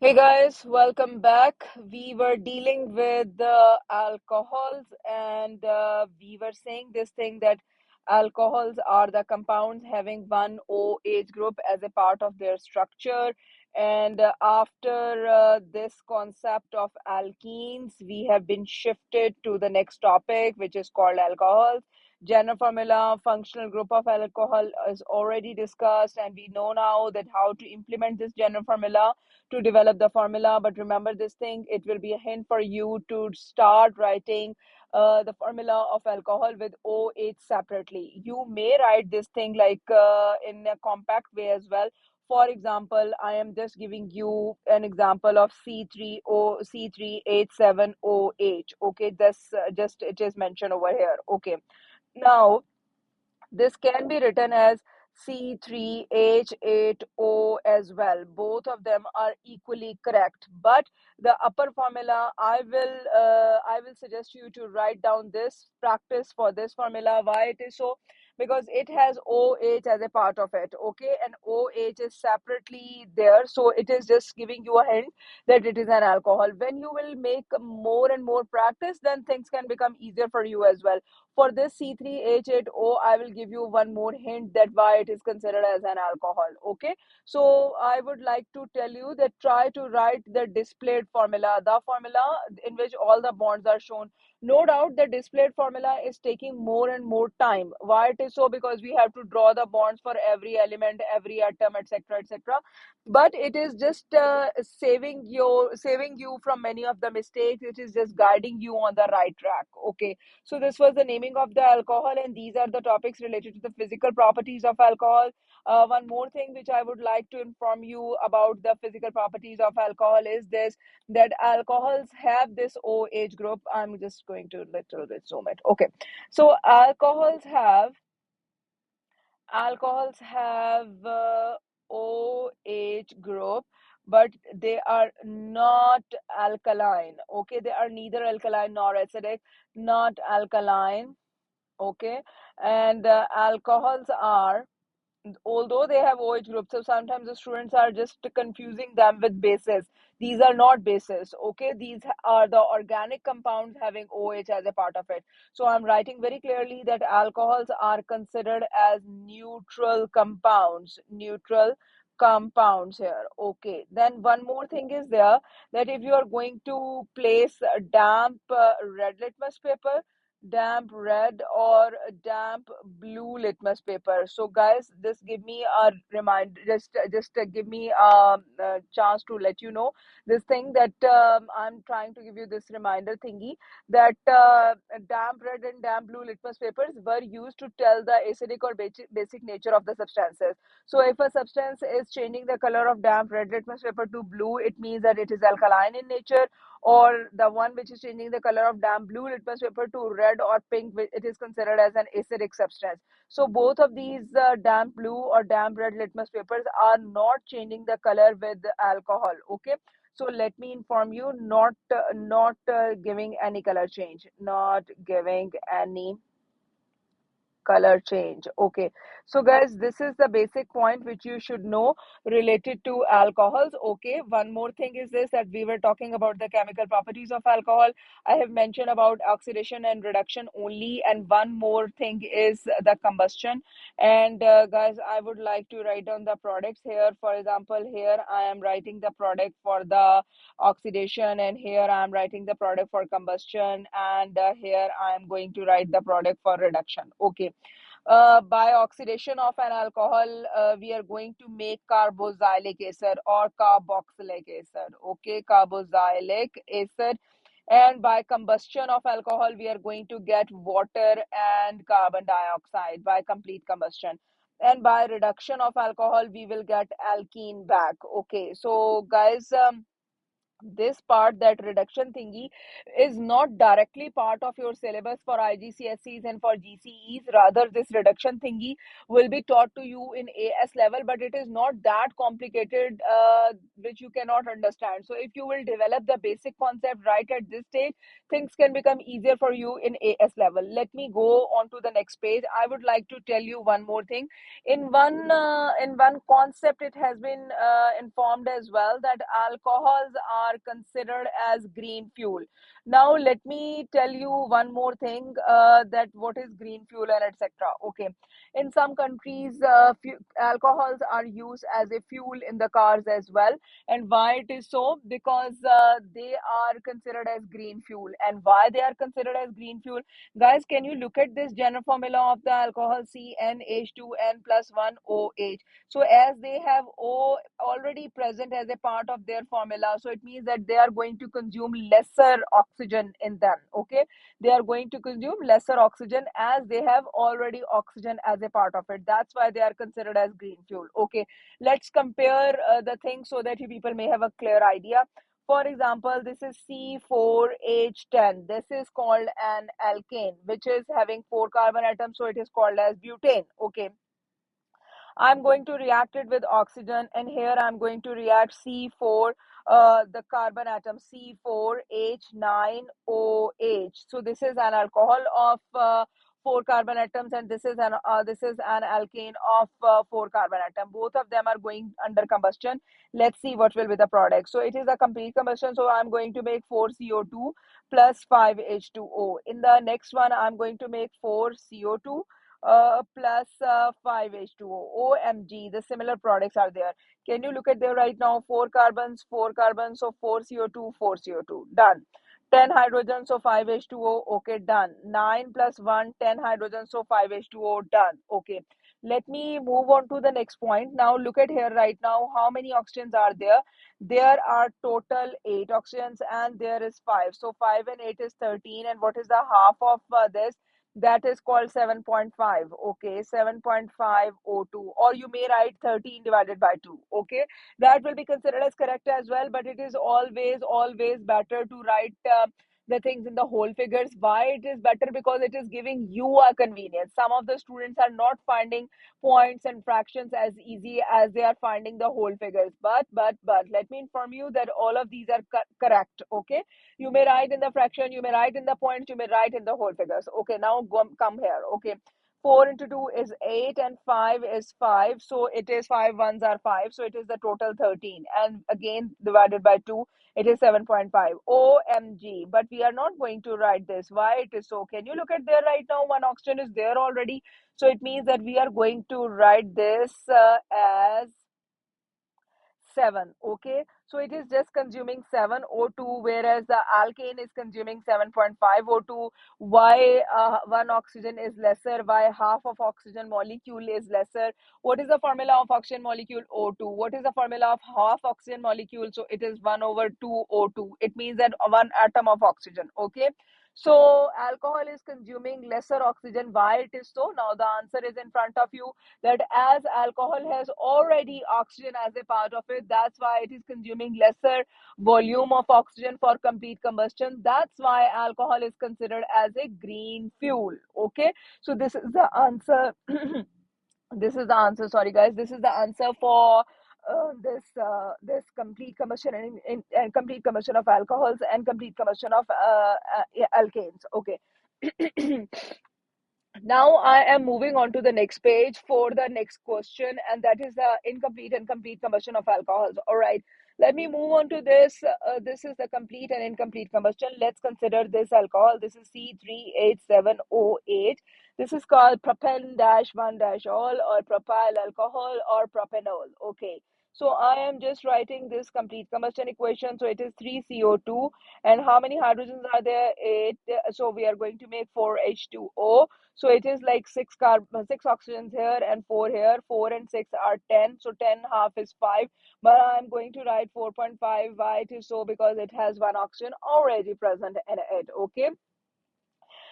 Hey guys, welcome back. We were dealing with the alcohols and we were saying this thing that alcohols are the compounds having one OH group as a part of their structure. And after this concept of alkenes, we have been shifted to the next topic, which is called alcohols. General formula, functional group of alcohol is already discussed, and we know now that how to implement this general formula to develop the formula. But remember this thing, it will be a hint for you to start writing the formula of alcohol with OH separately. You may write this thing like in a compact way as well. For example, I am just giving you an example of C3O C3H7OH. Okay, this just it is mentioned over here. Okay, now this can be written as C3H8O as well. Both of them are equally correct. But the upper formula, I will suggest you to write down this practice for this formula. Why it is so? Because it has OH as a part of it. Okay, and OH is separately there. So it is just giving you a hint that it is an alcohol. When you will make more and more practice, then things can become easier for you as well. For this C3H8O, I will give you one more hint that why it is considered as an alcohol. Okay, so I would like to tell you that try to write the displayed formula, the formula in which all the bonds are shown. No doubt the displayed formula is taking more and more time. Why it is so? Because we have to draw the bonds for every element, every atom, etc., etc. But it is just saving you from many of the mistakes. It is just guiding you on the right track. Okay, so this was the naming of the alcohol, and these are the topics related to the physical properties of alcohol. One more thing which I would like to inform you about the physical properties of alcohol is this, that alcohols have this OH group. I'm just going to little bit zoom it. Okay, so alcohols have OH group, but they are not alkaline. Okay, they are neither alkaline nor acidic, not alkaline. Okay, and alcohols are, although they have OH groups, so sometimes the students are just confusing them with bases. These are not bases. Okay, these are the organic compounds having OH as a part of it. So I'm writing very clearly that alcohols are considered as neutral compounds here. Okay, then one more thing is there, that if you are going to place a damp red litmus paper, damp red or damp blue litmus paper. So guys, just give me a reminder, just give me a chance to let you know this thing, that I'm trying to give you this reminder thingy, that damp red and damp blue litmus papers were used to tell the acidic or basic nature of the substances. So if a substance is changing the color of damp red litmus paper to blue, it means that it is alkaline in nature, or the one which is changing the color of damp blue litmus paper to red or pink, it is considered as an acidic substance. So both of these damp blue or damp red litmus papers are not changing the color with alcohol. Okay, so let me inform you, not giving any color change, not giving any color change. Okay, so guys, this is the basic point which you should know related to alcohols. Okay, one more thing is this, that we were talking about the chemical properties of alcohol. I have mentioned about oxidation and reduction only, and one more thing is the combustion. And guys, I would like to write down the products here. For example, here I am writing the product for the oxidation, and here I am writing the product for combustion, and here I am going to write the product for reduction. Okay, by oxidation of an alcohol, we are going to make carboxylic acid or carboxylic acid. Okay, carboxylic acid. And by combustion of alcohol, we are going to get water and carbon dioxide by complete combustion. And by reduction of alcohol, we will get alkene back. Okay, so guys, This part, that reduction thingy, is not directly part of your syllabus for IGCSEs and for GCEs. Rather, this reduction thingy will be taught to you in AS level, but it is not that complicated, which you cannot understand. So if you will develop the basic concept right at this stage, things can become easier for you in AS level. Let me go on to the next page. I would like to tell you one more thing. In one concept, it has been informed as well that alcohols are considered as green fuel. Now let me tell you one more thing, that what is green fuel and etc. Okay, in some countries, alcohols are used as a fuel in the cars as well. And why it is so? Because they are considered as green fuel. And why they are considered as green fuel? Guys, can you look at this general formula of the alcohol, CnH2n plus 1 OH? So as they have O already present as a part of their formula, so it means that they are going to consume lesser oxygen in them. Okay, they are going to consume lesser oxygen as they have already oxygen as a part of it. That's why they are considered as green fuel. Okay, let's compare the things so that you people may have a clear idea. For example, this is C4H10. This is called an alkane, which is having 4 carbon atoms, so it is called as butane. Okay, I'm going to react it with oxygen, and here I'm going to react C4, the carbon atom C4H9OH. So this is an alcohol of 4 carbon atoms, and this is an alkane of 4 carbon atom. Both of them are going under combustion. Let's see what will be the product. So it is a complete combustion. So I'm going to make 4CO2 plus 5H2O. In the next one, I'm going to make 4CO2 plus 5H2O. OMG, the similar products are there. Can you look at there right now? 4 carbons, so 4CO2, 4CO2. Done. 10 hydrogens, so 5H2O. Okay, done. 9 plus 1, 10 hydrogens, so 5H2O. Done. Okay. Let me move on to the next point. Now, look at here right now. How many oxygens are there? There are total 8 oxygens and there is 5. So, 5 and 8 is 13. And what is the half of this? That is called 7.5. Okay, 7.5 O2, or you may write 13 divided by 2. Okay, that will be considered as correct as well, but it is always better to write the things in the whole figures. Why it is better? Because it is giving you a convenience. Some of the students are not finding points and fractions as easy as they are finding the whole figures, but let me inform you that all of these are correct. Okay, you may write in the fraction, you may write in the points, you may write in the whole figures. Okay, now come here. Okay, 4 into 2 is 8 and 5 is 5. So it is 5 ones are 5. So it is the total 13. And again, divided by 2, it is 7.5. OMG. But we are not going to write this. Why it is so? Can you look at there right now? One oxygen is there already. So it means that we are going to write this as 7. Okay, so it is just consuming 7 O2, whereas the alkane is consuming 7.5 O2. Why one oxygen is lesser? Why half of oxygen molecule is lesser? What is the formula of oxygen molecule? O2. What is the formula of half oxygen molecule? So it is 1 over 2 O2. It means that one atom of oxygen. Okay, so alcohol is consuming lesser oxygen. Why it is so? Now the answer is in front of you, that as alcohol has already oxygen as a part of it, that's why it is consuming lesser volume of oxygen for complete combustion. That's why alcohol is considered as a green fuel. Okay, so this is the answer. This is the answer. Sorry, guys. This is the answer for this complete combustion and complete combustion of alcohols and complete combustion of alkanes. Okay. Now I am moving on to the next page for the next question, and that is the incomplete and complete combustion of alcohols. All right, let me move on to this. This is the complete and incomplete combustion. Let's consider this alcohol. This is C3H7OH. This is called propan-1-ol or propyl alcohol or propanol. Okay. So I am just writing this complete combustion equation. So it is 3CO2, and how many hydrogens are there? 8. So we are going to make 4H2O. So it is like 6 oxygens here and 4 here. 4 and 6 are 10. So 10 half is 5. But I'm going to write 4.5. Why it is so? Because it has one oxygen already present in it. Okay.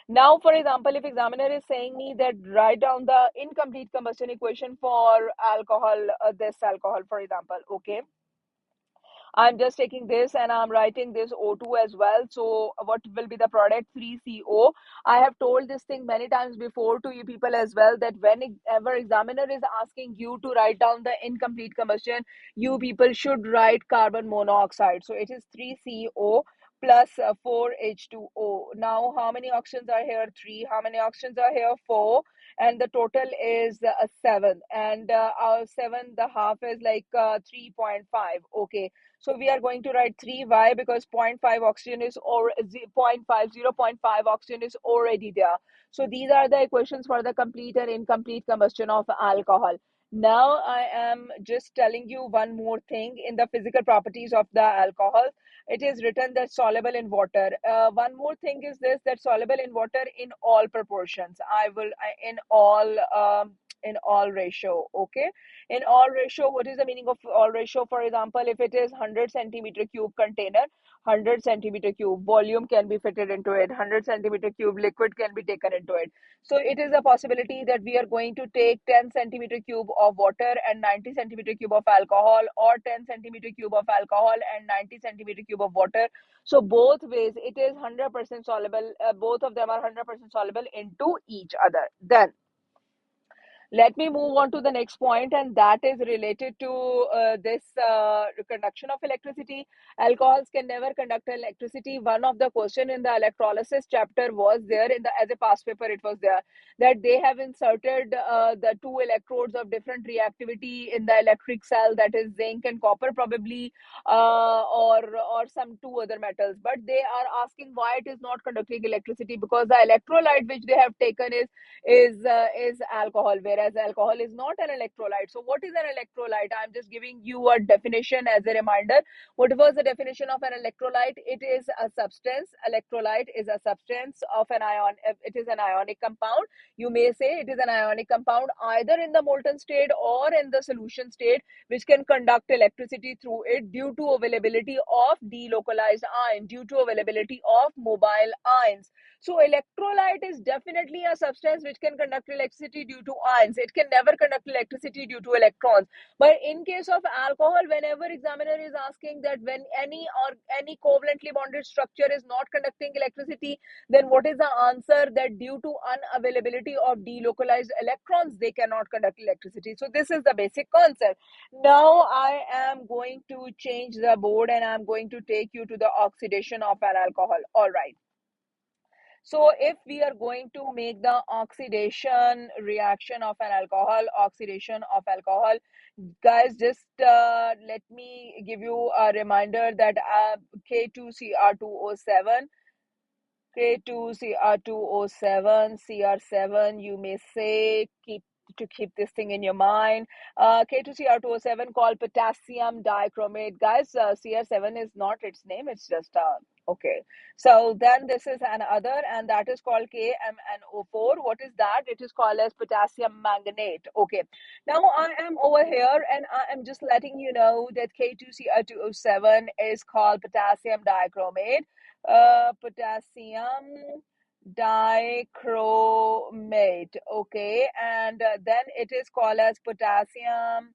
Now, for example, if examiner is saying me that write down the incomplete combustion equation for alcohol, this alcohol, for example. Okay. I'm just taking this and I'm writing this O2 as well. So what will be the product? 3CO. I have told this thing many times before to you people as well, that whenever examiner is asking you to write down the incomplete combustion, you people should write carbon monoxide. So it is 3CO plus 4H2O. Now, how many oxygens are here? 3. How many oxygens are here? 4. And the total is 7. And our 7, the half is like 3.5. Okay. So we are going to write 3. Why? Because zero point 0.5 oxygen is, or 0.5 oxygen is already there. So these are the equations for the complete and incomplete combustion of alcohol. Now I am just telling you one more thing in the physical properties of the alcohol. It is written that soluble in water. One more thing is this, that soluble in water in all proportions. In all ratio. Okay, in all ratio. What is the meaning of all ratio? For example, if it is 100 centimeter cube container, 100 centimeter cube volume can be fitted into it, 100 centimeter cube liquid can be taken into it. So it is a possibility that we are going to take 10 centimeter cube of water and 90 centimeter cube of alcohol, or 10 centimeter cube of alcohol and 90 centimeter cube of water. So both ways it is 100% soluble. Both of them are 100% soluble into each other. Then let me move on to the next point, and that is related to this conduction of electricity. Alcohols can never conduct electricity. One of the question in the electrolysis chapter was there in the, as a past paper, it was there that they have inserted the two electrodes of different reactivity in the electric cell, that is zinc and copper probably, or some two other metals. But they are asking why it is not conducting electricity, because the electrolyte which they have taken is alcohol, whereas alcohol is not an electrolyte. So what is an electrolyte? I'm just giving you a definition as a reminder. What was the definition of an electrolyte? It is a substance. Electrolyte is a substance of an ion. It is an ionic compound. You may say it is an ionic compound either in the molten state or in the solution state, which can conduct electricity through it due to availability of delocalized ion, due to availability of mobile ions. So electrolyte is definitely a substance which can conduct electricity due to ions. It can never conduct electricity due to electrons. But in case of alcohol, whenever examiner is asking that when any covalently bonded structure is not conducting electricity, then what is the answer? That due to unavailability of delocalized electrons, they cannot conduct electricity. So this is the basic concept. Now I am going to change the board and I'm going to take you to the oxidation of an alcohol. All right. So if we are going to make the oxidation reaction of an alcohol, oxidation of alcohol, guys, just let me give you a reminder that K2Cr2O7, K2Cr2O7, Cr7, you may say, keep this thing in your mind. K2Cr2O7 called potassium dichromate. Guys, Cr7 is not its name, it's just okay. So then this is another, and that is called KMnO4. What is that? It is called as potassium manganate. Okay. Now I am over here and I am just letting you know that K2Cr2O7 is called potassium dichromate. Potassium dichromate. Okay, and then it is called as potassium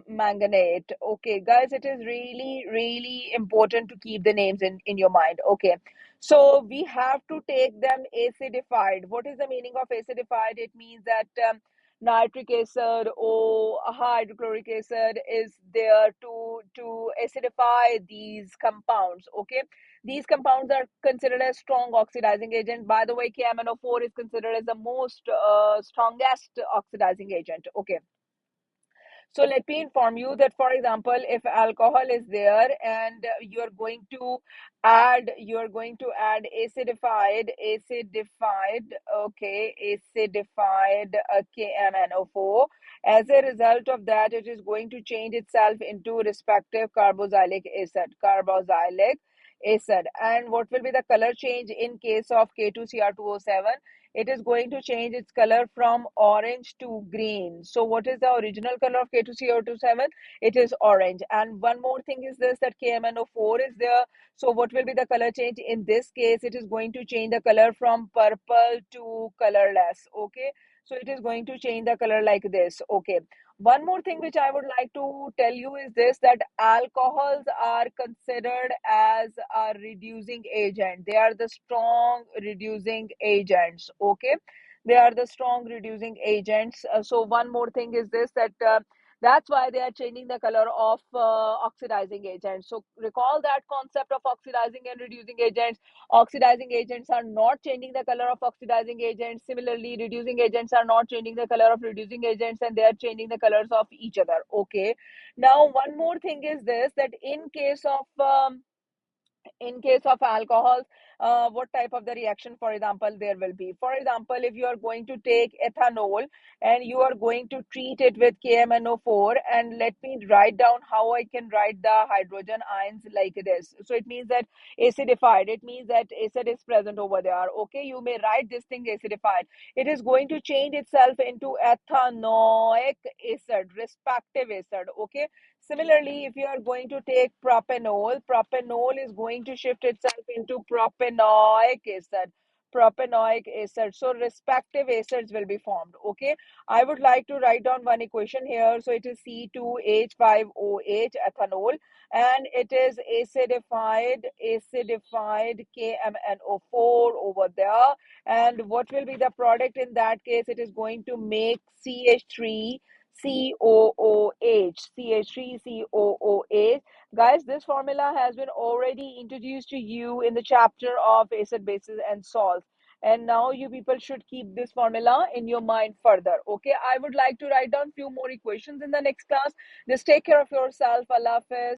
manganate. Okay, guys, it is really important to keep the names in your mind. Okay, so we have to take them acidified. What is the meaning of acidified? It means that nitric acid or hydrochloric acid is there to acidify these compounds. Okay, these compounds are considered as strong oxidizing agent. By the way, KMnO4 is considered as the most strongest oxidizing agent. Okay, so let me inform you that, for example, if alcohol is there and you're going to add acidified KMnO4. As a result of that, it is going to change itself into respective carboxylic acid. And what will be the color change in case of K2Cr2O7? It is going to change its color from orange to green. So what is the original color of K2CO27? It is orange. And one more thing is this, that KMnO4 is there. So what will be the color change? In this case, it is going to change the color from purple to colorless. Okay. So it is going to change the color like this. Okay. One more thing which I would like to tell you is this, that alcohols are considered as a reducing agent. They are the strong reducing agents. Okay. They are the strong reducing agents. So one more thing is this, that that's why they are changing the color of oxidizing agents. So recall that concept of oxidizing and reducing agents. Oxidizing agents are not changing the color of oxidizing agents. Similarly, reducing agents are not changing the color of reducing agents, and they are changing the colors of each other. Okay. Now, one more thing is this, that in case of alcohol, what type of the reaction, for example, there will be. For example, if you are going to take ethanol and you are going to treat it with KMNO4, and let me write down how I can write the hydrogen ions like this. So it means that acidified, it means that acid is present over there. Okay, you may write this thing acidified. It is going to change itself into ethanoic acid, respective acid. Okay. Similarly, if you are going to take propanol, propanol is going to shift itself into propanoic acid. Propanoic acid. So respective acids will be formed. Okay. I would like to write down one equation here. So it is C2H5OH ethanol, and it is acidified KMNO4 over there. And what will be the product in that case? It is going to make CH3 COOH, CH3 COOH. Guys, this formula has been already introduced to you in the chapter of acid, bases, and salts. And now you people should keep this formula in your mind further. Okay, I would like to write down few more equations in the next class. Just take care of yourself. Allah Hafiz.